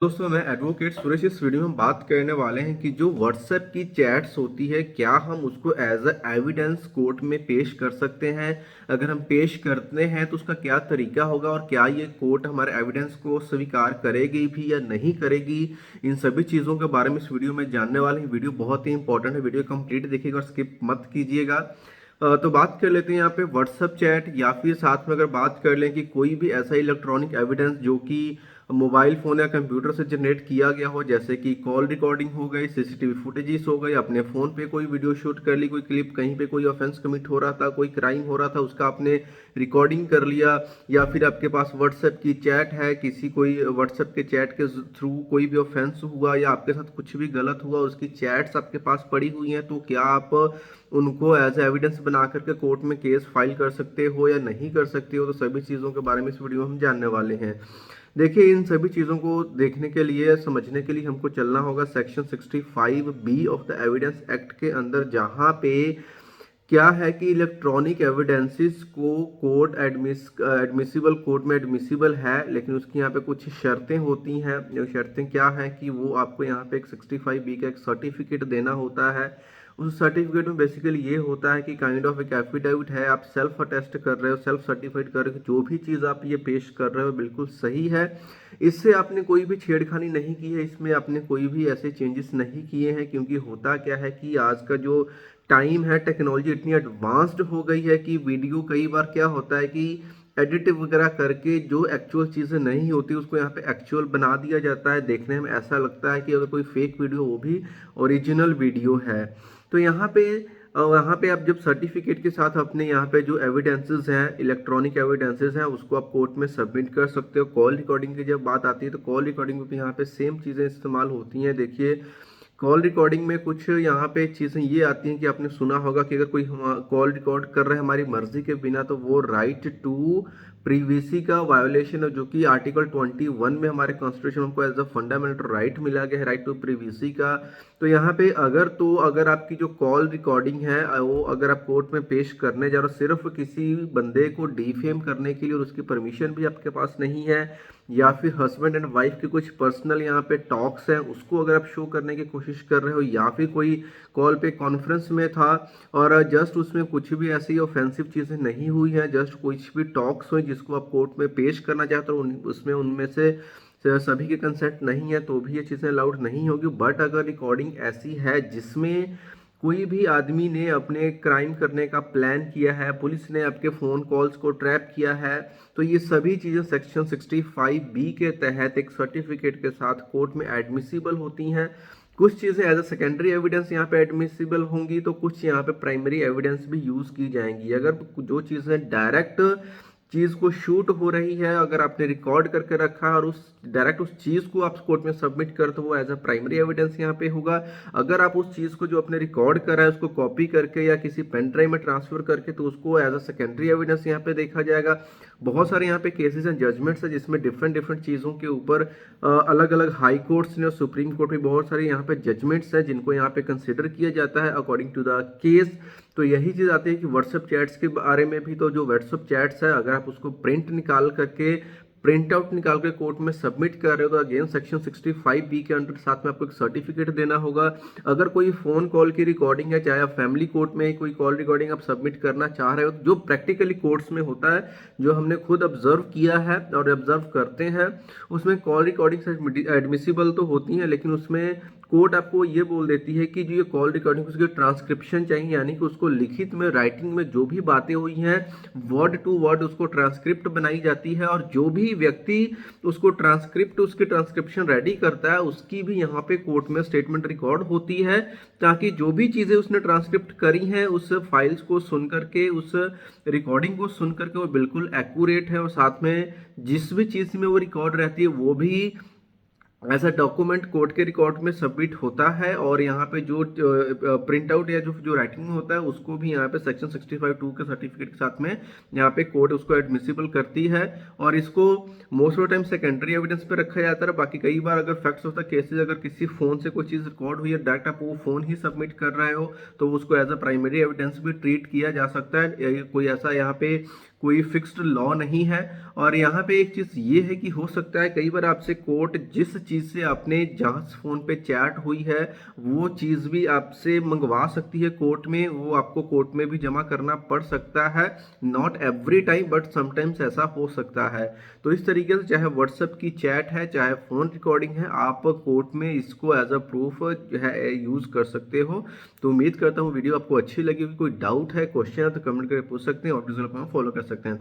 दोस्तों मैं एडवोकेट सुरेश। इस वीडियो में हम बात करने वाले हैं कि जो व्हाट्सएप की चैट्स होती है क्या हम उसको एज अ एविडेंस कोर्ट में पेश कर सकते हैं। अगर हम पेश करते हैं तो उसका क्या तरीका होगा और क्या ये कोर्ट हमारे एविडेंस को स्वीकार करेगी भी या नहीं करेगी। इन सभी चीज़ों के बारे में इस वीडियो में जानने वाले हैं। वीडियो बहुत ही इंपॉर्टेंट है, वीडियो कंप्लीट देखिएगा और स्किप मत कीजिएगा। तो बात कर लेते हैं यहाँ पे व्हाट्सएप चैट या फिर साथ में अगर बात कर लें कि कोई भी ऐसा इलेक्ट्रॉनिक एविडेंस जो कि मोबाइल फोन या कंप्यूटर से जनरेट किया गया हो, जैसे कि कॉल रिकॉर्डिंग हो गई, सीसीटीवी फुटेजेस हो गई, अपने फोन पे कोई वीडियो शूट कर ली, कोई क्लिप, कहीं पे कोई ऑफेंस कमिट हो रहा था, कोई क्राइम हो रहा था, उसका आपने रिकॉर्डिंग कर लिया, या फिर आपके पास व्हाट्सएप की चैट है, किसी कोई व्हाट्सएप के चैट के थ्रू कोई भी ऑफेंस हुआ या आपके साथ कुछ भी गलत हुआ, उसकी चैट्स आपके पास पड़ी हुई हैं, तो क्या आप उनको एज एविडेंस बना करके कोर्ट में केस फाइल कर सकते हो या नहीं कर सकते हो। तो सभी चीज़ों के बारे में इस वीडियो में हम जानने वाले हैं। देखिए, इन सभी चीज़ों को देखने के लिए, समझने के लिए हमको चलना होगा section 65B of the evidence act के अंदर, जहाँ पे क्या है कि इलेक्ट्रॉनिक एविडेंसेस को कोर्ट एडमिसिबल, कोर्ट में एडमिसिबल है, लेकिन उसकी यहाँ पे कुछ शर्तें होती हैं। जो शर्तें क्या हैं कि वो आपको यहाँ पे एक 65B का एक सर्टिफिकेट देना होता है। उस सर्टिफिकेट में बेसिकली ये होता है कि काइंड ऑफ एक एफिडेविट है, आप सेल्फ अटेस्ट कर रहे हो, सेल्फ सर्टिफाइड कर रहे हो, जो भी चीज़ आप ये पेश कर रहे हो बिल्कुल सही है। इससे आपने कोई भी छेड़खानी नहीं की है, इसमें आपने कोई भी ऐसे चेंजेस नहीं किए हैं, क्योंकि होता क्या है कि आज का जो टाइम है, टेक्नोलॉजी इतनी एडवांस्ड हो गई है कि वीडियो कई बार क्या होता है कि एडिट वगैरह करके जो एक्चुअल चीज़ें नहीं होती उसको यहाँ पे एक्चुअल बना दिया जाता है। देखने में ऐसा लगता है कि अगर कोई फेक वीडियो, वो भी ओरिजिनल वीडियो है। तो यहाँ पे आप जब सर्टिफिकेट के साथ अपने यहाँ पे जो एविडेंसेस हैं, इलेक्ट्रॉनिक एविडेंसेस हैं, उसको आप कोर्ट में सबमिट कर सकते हो। कॉल रिकॉर्डिंग की जब बात आती है तो कॉल रिकॉर्डिंग में भी यहाँ पे सेम चीज़ें इस्तेमाल होती हैं। देखिए, कॉल रिकॉर्डिंग में कुछ यहाँ पे चीज़ें ये आती हैं कि आपने सुना होगा कि अगर कोई कॉल रिकॉर्ड कर रहा है हमारी मर्जी के बिना, तो वो राइट टू प्रीवेसी का वायोलेशन है, जो कि आर्टिकल 21 में हमारे कॉन्स्टिट्यूशन हमको एज अ फंडामेंटल राइट मिला गया है, राइट टू प्रीवेसी का। तो यहाँ पे अगर आपकी जो कॉल रिकॉर्डिंग है वो अगर आप कोर्ट में पेश करने जा रहे हो सिर्फ किसी बंदे को डिफेम करने के लिए और उसकी परमिशन भी आपके पास नहीं है, या फिर हस्बैंड एंड वाइफ के कुछ पर्सनल यहाँ पे टॉक्स हैं उसको अगर आप शो करने की कोशिश कर रहे हो, या फिर कोई कॉल पे कॉन्फ्रेंस में था और जस्ट उसमें कुछ भी ऐसी ऑफेंसिव चीज़ें नहीं हुई हैं, जस्ट कुछ भी टॉक्स हुए जिसको आप कोर्ट में पेश करना चाहते हो, उसमें उनमें से सभी के कंसेंट नहीं है, तो भी ये चीज़ें अलाउड नहीं होगी। बट अगर रिकॉर्डिंग ऐसी है जिसमें कोई भी आदमी ने अपने क्राइम करने का प्लान किया है, पुलिस ने आपके फ़ोन कॉल्स को ट्रैप किया है, तो ये सभी चीज़ें सेक्शन 65B के तहत एक सर्टिफिकेट के साथ कोर्ट में एडमिसिबल होती हैं। कुछ चीज़ें एज अ सेकेंडरी एविडेंस यहाँ पे एडमिसिबल होंगी, तो कुछ यहाँ पे प्राइमरी एविडेंस भी यूज़ की जाएंगी। अगर जो चीज़ें डायरेक्ट चीज़ को शूट हो रही है, अगर आपने रिकॉर्ड करके रखा है और उस डायरेक्ट उस चीज़ को आप कोर्ट में सबमिट कर, तो वो एज अ प्राइमरी एविडेंस यहाँ पे होगा। अगर आप उस चीज़ को जो आपने रिकॉर्ड करा है उसको कॉपी करके या किसी पेन ड्राइव में ट्रांसफर करके, तो उसको एज अ सेकेंडरी एविडेंस यहाँ पे देखा जाएगा। बहुत सारे यहाँ पे केसेस एंड जजमेंट्स है जिसमें डिफरेंट डिफरेंट चीज़ों के ऊपर अलग अलग हाई कोर्ट्स ने और सुप्रीम कोर्ट में बहुत सारे यहाँ पे जजमेंट्स हैं जिनको यहाँ पे कंसिडर किया जाता है अकॉर्डिंग टू द केस। तो यही चीज़ आती है कि व्हाट्सएप चैट्स के बारे में भी, तो जो व्हाट्सएप चैट्स है अगर आप उसको प्रिंट आउट निकाल के कोर्ट में सबमिट कर रहे हो, तो अगेन सेक्शन 65B के अंडर साथ में आपको एक सर्टिफिकेट देना होगा। अगर कोई फ़ोन कॉल की रिकॉर्डिंग है, चाहे आप फैमिली कोर्ट में कोई कॉल रिकॉर्डिंग आप सबमिट करना चाह रहे हो, जो प्रैक्टिकली कोर्ट्स में होता है, जो हमने खुद ऑब्जर्व किया है और ऑब्जर्व करते हैं, उसमें कॉल रिकॉर्डिंग एडमिसिबल तो होती हैं, लेकिन उसमें कोर्ट आपको ये बोल देती है कि जो ये कॉल रिकॉर्डिंग उसकी ट्रांसक्रिप्शन चाहिए, यानी कि उसको लिखित में, राइटिंग में जो भी बातें हुई हैं वर्ड टू वर्ड उसको ट्रांसक्रिप्ट बनाई जाती है, और जो भी व्यक्ति उसको उसकी ट्रांसक्रिप्शन रेडी करता है उसकी भी यहाँ पे कोर्ट में स्टेटमेंट रिकॉर्ड होती है, ताकि जो भी चीज़ें उसने ट्रांसक्रिप्ट करी हैं उस फाइल्स को सुन करके, उस रिकॉर्डिंग को सुन करके वो बिल्कुल एक्यूरेट है, और साथ में जिस भी चीज़ में वो रिकॉर्ड रहती है वो भी ऐसा डॉक्यूमेंट कोर्ट के रिकॉर्ड में सबमिट होता है। और यहाँ पे जो प्रिंट आउट या जो जो राइटिंग में होता है उसको भी यहाँ पे सेक्शन 65(2) के सर्टिफिकेट के साथ में यहाँ पे कोर्ट उसको एडमिसिबल करती है, और इसको most of time secondary evidence पे रखा जाता है। बाकी कई बार अगर फैक्ट्स ऑफ द केसेस, अगर किसी फोन से कोई चीज़ रिकॉर्ड हुई है, डायरेक्ट आप वो फोन ही सबमिट कर रहे हो, तो उसको एज अ प्राइमरी एविडेंस भी ट्रीट किया जा सकता है। कोई ऐसा यहाँ पे कोई फिक्स्ड लॉ नहीं है। और यहाँ पे एक चीज़ ये है कि हो सकता है कई बार आपसे कोर्ट जिस चीज़ से आपने जहाँ फ़ोन पे चैट हुई है वो चीज़ भी आपसे मंगवा सकती है कोर्ट में, वो आपको कोर्ट में भी जमा करना पड़ सकता है। Not every time but sometimes ऐसा हो सकता है। तो इस तरीके से चाहे व्हाट्सएप की चैट है चाहे फ़ोन रिकॉर्डिंग है, आप कोर्ट में इसको एज अ प्रूफ जो है यूज़ कर सकते हो। तो उम्मीद करता हूँ वीडियो आपको अच्छी लगी होगी। कोई डाउट है, क्वेश्चन है तो कमेंट करके पूछ सकते हैं और फॉलो कर सकते हैं।